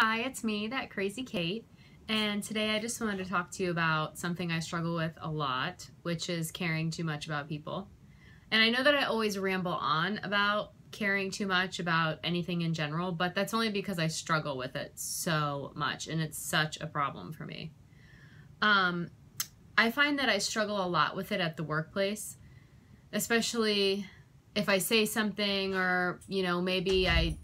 Hi, it's me, that crazy Kate, and today I just wanted to talk to you about something I struggle with a lot, which is caring too much about people. And I know that I always ramble on about caring too much about anything in general, but that's only because I struggle with it so much, and it's such a problem for me. I find that I struggle a lot with it at the workplace, especially if I say something or, maybe I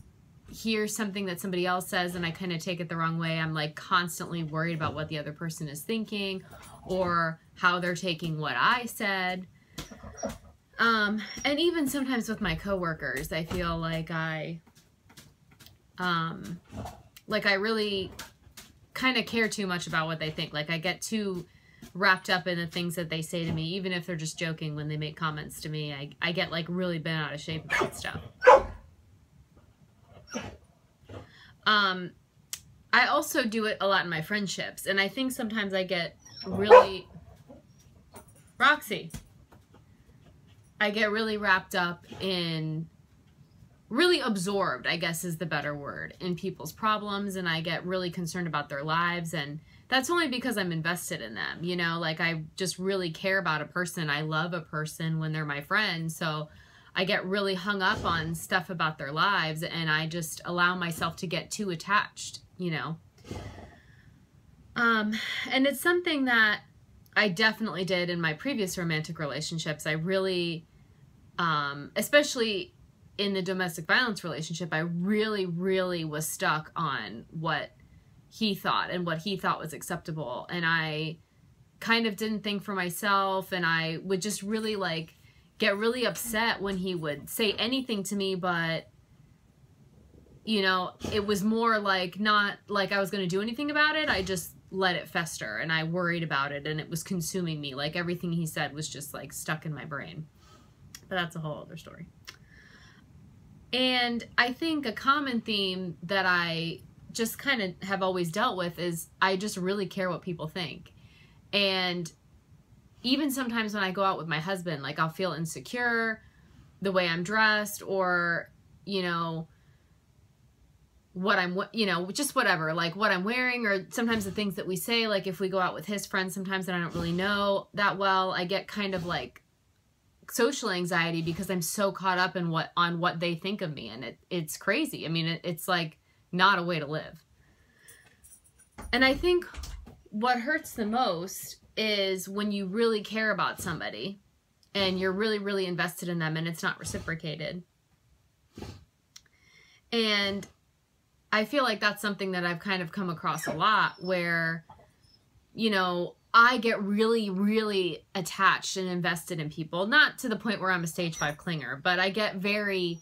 hear something that somebody else says and I kind of take it the wrong way. I'm like constantly worried about what the other person is thinking or how they're taking what I said. And even sometimes with my coworkers, I feel like I really kind of care too much about what they think. Like I get too wrapped up in the things that they say to me, even if they're just joking when they make comments to me. I get like really bent out of shape about stuff. I also do it a lot in my friendships, and I think sometimes I get really, I get really wrapped up in, really absorbed, I guess is the better word, in people's problems, and I get really concerned about their lives, and that's only because I'm invested in them, like I just really care about a person. I love a person when they're my friend, so I get really hung up on stuff about their lives, and I just allow myself to get too attached, and it's something that I definitely did in my previous romantic relationships. I really, especially in the domestic violence relationship, I really was stuck on what he thought and what he thought was acceptable, and I kind of didn't think for myself, and I would just really get really upset when he would say anything to me, but it was more like not like I was going to do anything about it. I just let it fester and I worried about it, and it was consuming me. Like everything he said was just like stuck in my brain. But that's a whole other story. And I think a common theme that I just kind of have always dealt with is I just really care what people think. And even sometimes when I go out with my husband, like I'll feel insecure the way I'm dressed, or, what I'm, just whatever, like what I'm wearing, or sometimes the things that we say, like if we go out with his friends sometimes that I don't really know that well, I get kind of like social anxiety because I'm so caught up in what they think of me. And it's crazy. I mean, it's like not a way to live. And I think what hurts the most is when you really care about somebody and you're really invested in them and it's not reciprocated. And I feel like that's something that I've kind of come across a lot where, I get really attached and invested in people, not to the point where I'm a stage 5 clinger, but I get very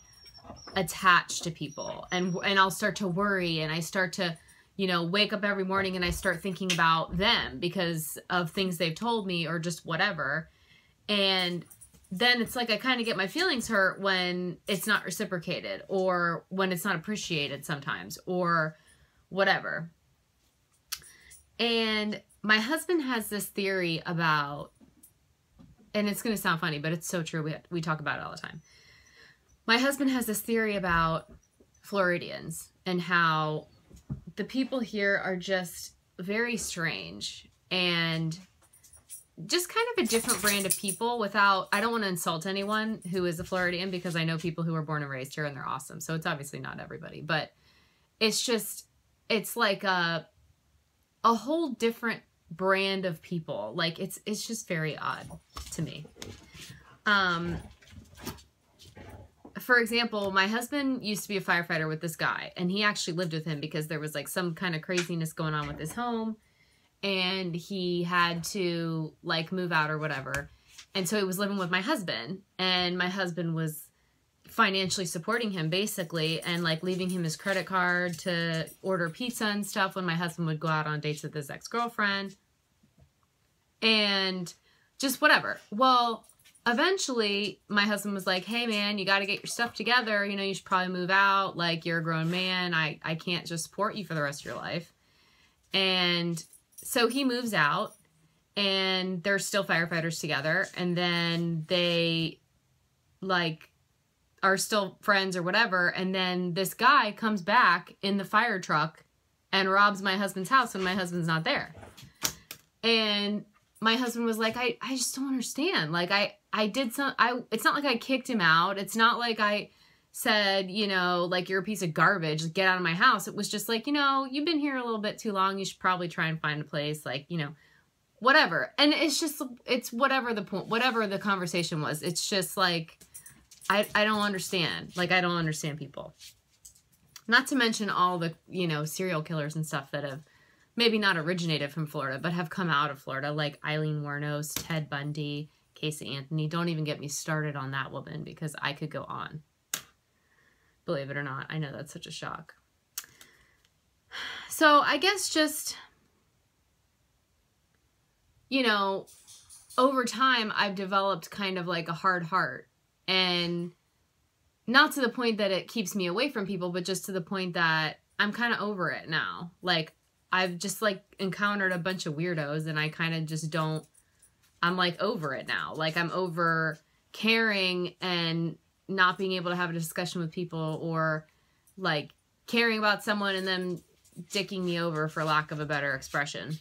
attached to people, and I'll start to worry, and I start to wake up every morning and I start thinking about them because of things they've told me or just whatever. And then it's like I kind of get my feelings hurt when it's not reciprocated or when it's not appreciated sometimes or whatever. And my husband has this theory about, and it's going to sound funny, but it's so true. We talk about it all the time. My husband has this theory about Floridians and how the people here are just very strange and just kind of a different brand of people. Without, I don't want to insult anyone who is a Floridian because I know people who are born and raised here and they're awesome. So it's obviously not everybody, but it's like a whole different brand of people. Like it's just very odd to me. For example, my husband used to be a firefighter with this guy, and he actually lived with him because there was like some kind of craziness going on with his home, and he had to like move out or whatever. And so he was living with my husband, and my husband was financially supporting him basically, and like leaving him his credit card to order pizza and stuff when my husband would go out on dates with his ex-girlfriend and just whatever. Well, eventually my husband was like, hey man, you got to get your stuff together. You should probably move out. Like, you're a grown man. I can't just support you for the rest of your life. And so he moves out, and they're still firefighters together. And then they like are still friends or whatever. And then this guy comes back in the fire truck and robs my husband's house when my husband's not there. And my husband was like, I just don't understand. Like, I did some, it's not like I kicked him out. It's not like I said, you know, like, you're a piece of garbage, get out of my house. It was just like, you know, you've been here a little bit too long. You should probably try and find a place, like, you know, whatever. And it's just, it's whatever the point, whatever the conversation was. It's just like, I don't understand. Like, I don't understand people. Not to mention all the, you know, serial killers and stuff that have maybe not originated from Florida, but have come out of Florida, like Eileen Wuornos, Ted Bundy, Casey Anthony. Don't even get me started on that woman, because I could go on. Believe it or not. I know that's such a shock. So I guess just, you know, over time, I've developed kind of like a hard heart. And not to the point that it keeps me away from people, but just to the point that I'm kind of over it now. Like, I've just like encountered a bunch of weirdos, and I kind of just don't, I'm like over it now. Like, I'm over caring and not being able to have a discussion with people, or like caring about someone and them dicking me over, for lack of a better expression.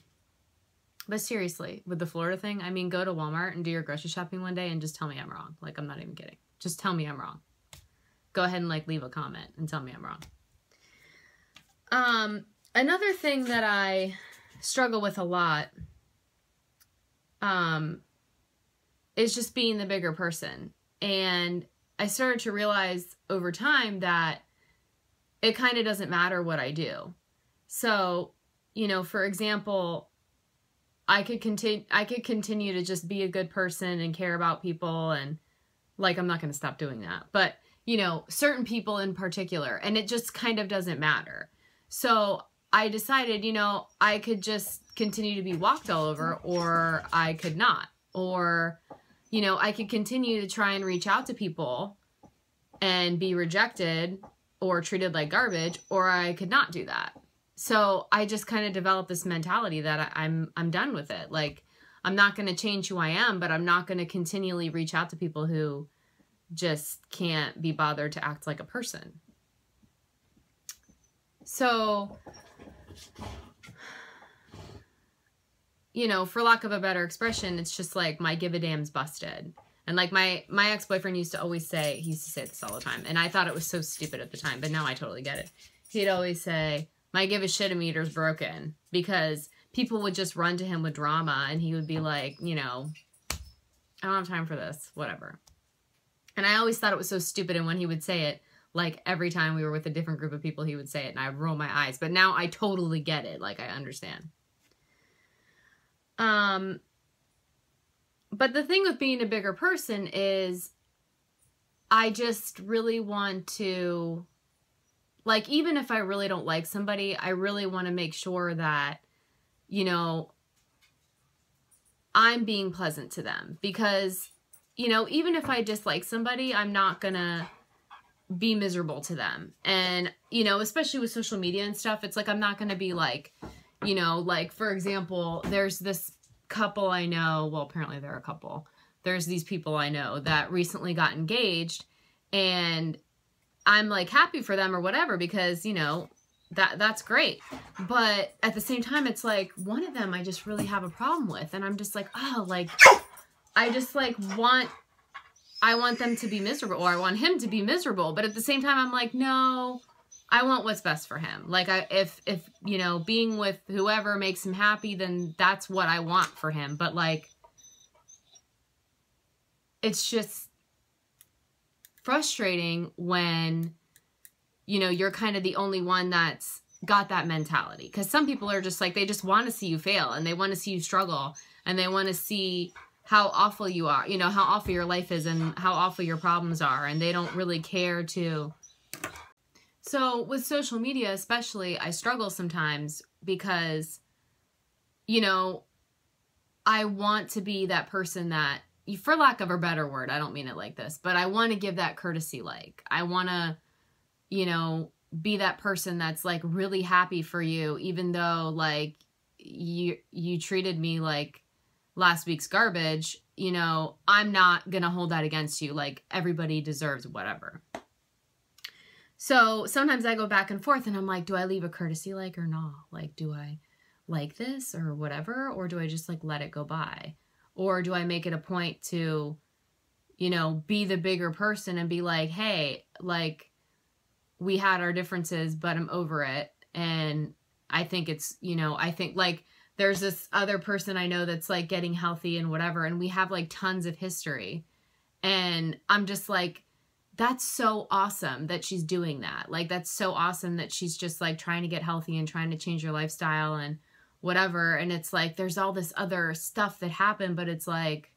But seriously, with the Florida thing, I mean, go to Walmart and do your grocery shopping one day and just tell me I'm wrong. Like, I'm not even kidding. Just tell me I'm wrong. Go ahead and like leave a comment and tell me I'm wrong. Another thing that I struggle with a lot is just being the bigger person. And I started to realize over time that it kind of doesn't matter what I do. So, you know, for example, I could continue to just be a good person and care about people, and like, I'm not going to stop doing that. But, you know, certain people in particular, and it just kind of doesn't matter. So I decided, you know, I could just continue to be walked all over, or I could not. Or, you know, I could continue to try and reach out to people and be rejected or treated like garbage, or I could not do that. So I just kind of developed this mentality that I'm done with it. Like, I'm not going to change who I am, but I'm not going to continually reach out to people who just can't be bothered to act like a person. So, you know, for lack of a better expression, it's just like my give a damn's busted. And like my ex-boyfriend used to always say, he used to say this all the time, and I thought it was so stupid at the time, but now I totally get it. He'd always say, my give a shit meter's broken, because people would just run to him with drama, and he would be like, you know, I don't have time for this, whatever. And I always thought it was so stupid, and when he would say it, like every time we were with a different group of people, he would say it, and I'd roll my eyes. But now I totally get it, like I understand. But the thing with being a bigger person is I just really want to, like, even if I really don't like somebody, I really want to make sure that, you know, I'm being pleasant to them. Because, you know, even if I dislike somebody, I'm not going to be miserable to them. And, you know, especially with social media and stuff, it's like I'm not going to be like, you know, like, for example, there's this couple I know, well, apparently they're a couple. There's these people I know that recently got engaged, and I'm like happy for them or whatever, because, you know, that's great. But at the same time, it's like one of them I just really have a problem with, and I'm just like, oh, like, I just like I want them to be miserable, or I want him to be miserable. But at the same time, I'm like, no, I want what's best for him. Like, if you know, being with whoever makes him happy, then that's what I want for him. But like, it's just frustrating when, you know, you're kind of the only one that's got that mentality. Because some people are just like, they just want to see you fail, and they want to see you struggle, and they want to see how awful you are, you know, how awful your life is and how awful your problems are, and they don't really care to. So with social media especially, I struggle sometimes because, you know, I want to be that person that, for lack of a better word, I don't mean it like this, but I want to give that courtesy. Like, I want to, you know, be that person that's like really happy for you, even though like you treated me like last week's garbage. You know, I'm not going to hold that against you. Like, everybody deserves whatever. So sometimes I go back and forth and I'm like, do I leave a courtesy like or not? Like, do I like this or whatever? Or do I just like let it go by? Or do I make it a point to, you know, be the bigger person and be like, hey, like, we had our differences, but I'm over it. And I think it's, you know, I think like there's this other person I know that's like getting healthy and whatever. And we have like tons of history. And I'm just like, that's so awesome that she's doing that. Like, that's so awesome that she's just like trying to get healthy and trying to change her lifestyle and whatever. And it's like, there's all this other stuff that happened, but it's like,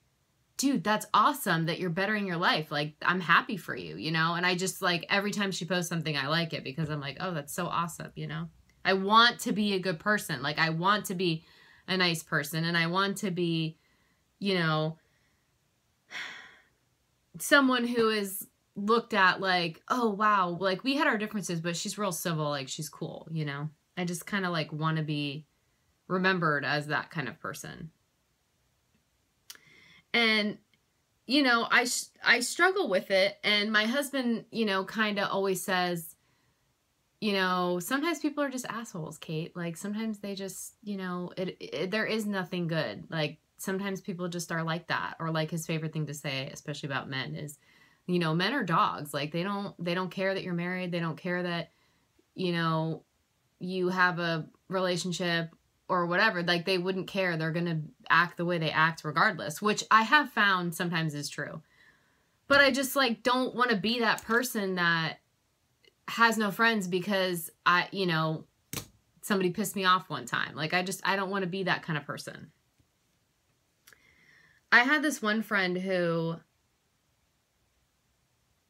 dude, that's awesome that you're bettering your life. Like, I'm happy for you, you know? And I just like, every time she posts something, I like it because I'm like, oh, that's so awesome, you know? I want to be a good person. Like, I want to be a nice person, and I want to be, you know, someone who is looked at like, oh, wow, like we had our differences, but she's real civil. Like, she's cool, you know? I just kind of like want to be remembered as that kind of person. And, you know, I struggle with it. And my husband, you know, kind of always says, you know, sometimes people are just assholes, Kate. Like, sometimes they just, you know, there is nothing good. Like, sometimes people just are like that. Or like his favorite thing to say, especially about men, is, you know, men are dogs. Like, they don't care that you're married. They don't care that, you know, you have a relationship or whatever. Like, they wouldn't care. They're going to act the way they act regardless, which I have found sometimes is true. But I just like don't want to be that person that has no friends because you know, somebody pissed me off one time. Like, I don't want to be that kind of person. I had this one friend who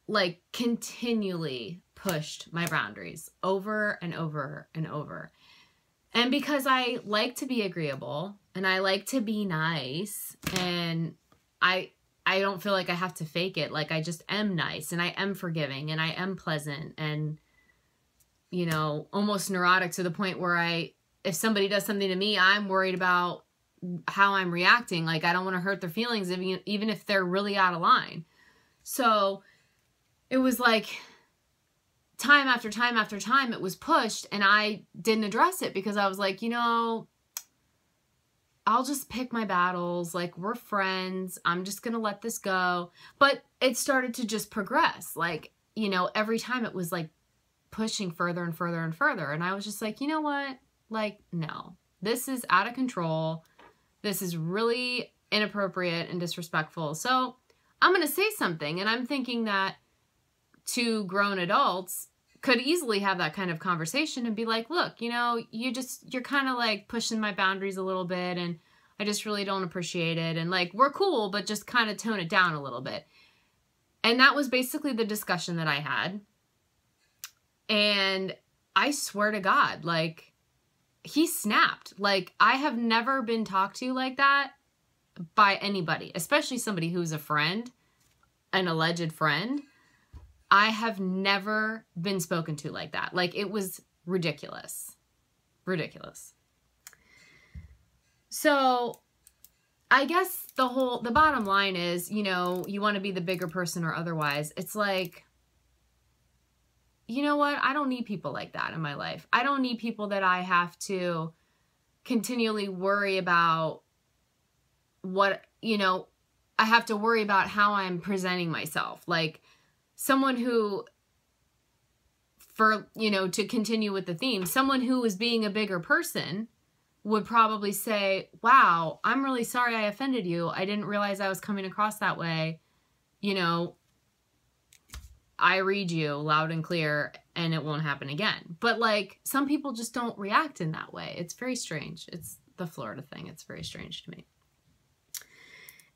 like continually pushed my boundaries over and over and over. And because I like to be agreeable and I like to be nice, and I don't feel like I have to fake it. Like, I just am nice and I am forgiving and I am pleasant and, you know, almost neurotic to the point where if somebody does something to me, I'm worried about how I'm reacting. Like, I don't want to hurt their feelings even if they're really out of line. So it was like time after time after time it was pushed, and I didn't address it because I was like, you know, I'll just pick my battles. Like, we're friends. I'm just going to let this go. But it started to just progress. Like, you know, every time it was like pushing further and further and further. And I was just like, you know what? Like, no, this is out of control. This is really inappropriate and disrespectful. So I'm going to say something. And I'm thinking that two grown adults could easily have that kind of conversation and be like, look, you know, you're kind of like pushing my boundaries a little bit, and I just really don't appreciate it. And like, we're cool, but just kind of tone it down a little bit. And that was basically the discussion that I had. And I swear to God, like, he snapped. Like, I have never been talked to like that by anybody, especially somebody who's a friend, an alleged friend. I have never been spoken to like that. Like, it was ridiculous. Ridiculous. So I guess the bottom line is, you know, you want to be the bigger person or otherwise. It's like, you know what? I don't need people like that in my life. I don't need people that I have to continually worry about what, you know, I have to worry about how I'm presenting myself. Like, someone who, for, you know, to continue with the theme, someone who is being a bigger person would probably say, wow, I'm really sorry I offended you. I didn't realize I was coming across that way. You know, I read you loud and clear and it won't happen again. But like, some people just don't react in that way. It's very strange. It's the Florida thing. It's very strange to me.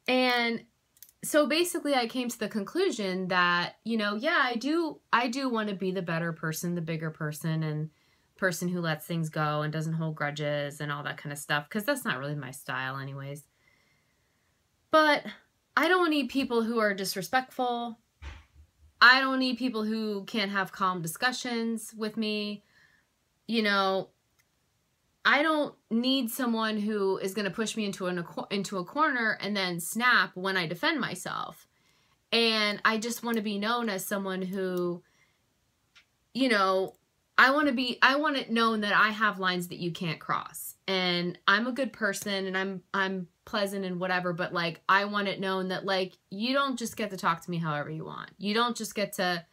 And so basically I came to the conclusion that, you know, yeah, I do want to be the better person, the bigger person, and person who lets things go and doesn't hold grudges and all that kind of stuff, because that's not really my style anyways. But I don't need people who are disrespectful. I don't need people who can't have calm discussions with me. You know, I don't need someone who is going to push me into a corner and then snap when I defend myself. And I just want to be known as someone who you know, I want it known that I have lines that you can't cross. And I'm a good person and I'm pleasant and whatever, but like, I want it known that like, you don't just get to talk to me however you want. You don't just get to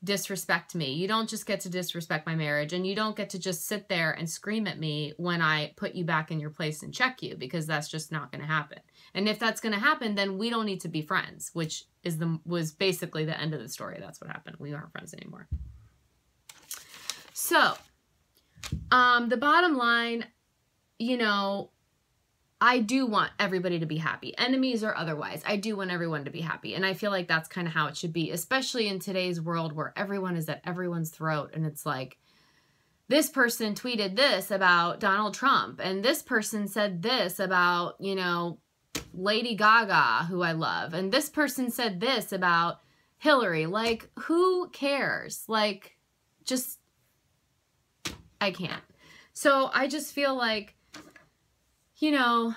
disrespect me. You don't just get to disrespect my marriage, and you don't get to just sit there and scream at me when I put you back in your place and check you, because that's just not going to happen. And if that's going to happen, then we don't need to be friends, which was basically the end of the story. That's what happened. We aren't friends anymore. So, the bottom line, you know, I do want everybody to be happy, enemies or otherwise. I do want everyone to be happy. And I feel like that's kind of how it should be, especially in today's world where everyone is at everyone's throat. And it's like, this person tweeted this about Donald Trump, and this person said this about, you know, Lady Gaga, who I love. And this person said this about Hillary. Like, who cares? Like, just, I can't. So I just feel like, you know,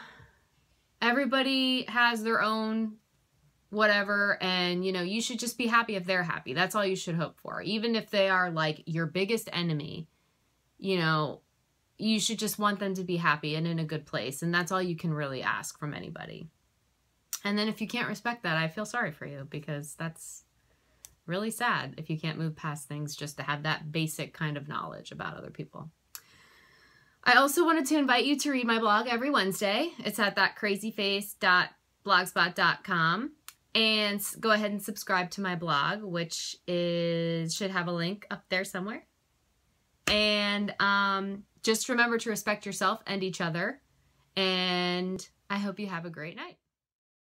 everybody has their own whatever, and, you know, you should just be happy if they're happy. That's all you should hope for. Even if they are, like, your biggest enemy, you know, you should just want them to be happy and in a good place, and that's all you can really ask from anybody. And then if you can't respect that, I feel sorry for you, because that's really sad if you can't move past things just to have that basic kind of knowledge about other people. I also wanted to invite you to read my blog every Wednesday. It's at thatcrazyface.blogspot.com. And go ahead and subscribe to my blog, which should have a link up there somewhere. And just remember to respect yourself and each other. And I hope you have a great night.